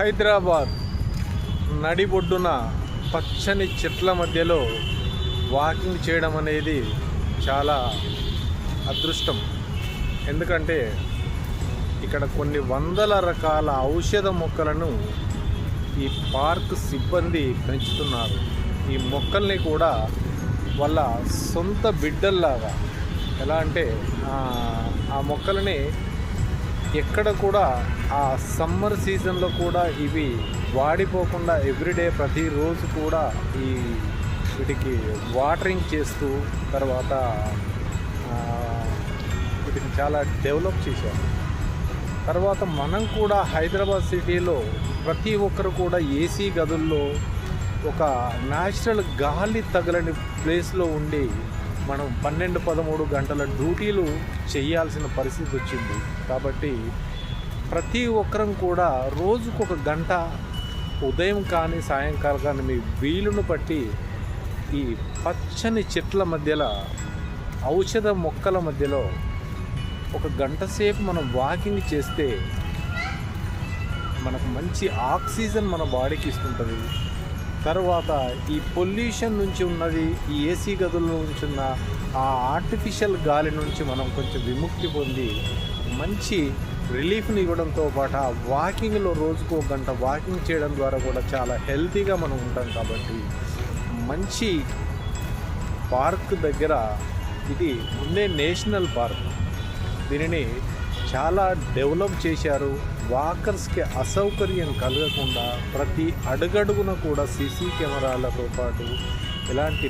హైదరాబాద్ నడిబొడ్డున పచ్చని చెట్ల మధ్యలో వాకింగ్ చేయడం అనేది చాలా అదృష్టం. ఎందుకంటే ఇక్కడ కొన్ని వందల రకాల ఔషధ మొక్కలను ఈ పార్క్ సిబ్బంది పెంచుతున్నారు. ఈ మొక్కల్ని కూడా వాళ్ళ సొంత బిడ్డల్లాగా, ఎలా అంటే ఆ మొక్కలని ఎక్కడ కూడా ఆ సమ్మర్ సీజన్లో కూడా ఇవి వాడిపోకుండా ఎవ్రీడే ప్రతిరోజు కూడా వీటికి వాటరింగ్ చేస్తూ తర్వాత వీటిని చాలా డెవలప్ చేశారు. తర్వాత మనం కూడా హైదరాబాద్ సిటీలో ప్రతి ఒక్కరు కూడా ఏసీ గదుల్లో ఒక న్యాచురల్ గాలి తగలని ప్లేస్లో ఉండి మనం 12-13 గంటల డ్యూటీలు చేయాల్సిన పరిస్థితి వచ్చింది. కాబట్టి ప్రతి ఒక్కరం కూడా రోజుకొక గంట ఉదయం కానీ సాయంకాలం కానీ మీ వీలును బట్టి ఈ పచ్చని చెట్ల మధ్యలో ఔషధ మొక్కల మధ్యలో ఒక గంట సేపు మనం వాకింగ్ చేస్తే మనకు మంచి ఆక్సిజన్ మన బాడీకి ఇస్తుంటుంది. తర్వాత ఈ పొల్యూషన్ నుంచి ఉన్నది, ఈ ఏసీ గదుల నుంచి ఉన్న ఆ ఆర్టిఫిషియల్ గాలి నుంచి మనం కొంచెం విముక్తి పొంది మంచి రిలీఫ్ని ఇవ్వడంతో పాటు ఆ వాకింగ్లో రోజుకు ఒక గంట వాకింగ్ చేయడం ద్వారా కూడా చాలా హెల్తీగా మనం ఉంటాం. కాబట్టి మంచి పార్క్ దగ్గర ఇది ఉండే నేషనల్ పార్క్, దీనిని చాలా డెవలప్ చేశారు. వాకర్స్కి అసౌకర్యం కలగకుండా ప్రతి అడుగడుగున కూడా సీసీ కెమెరాలతో పాటు ఎలాంటి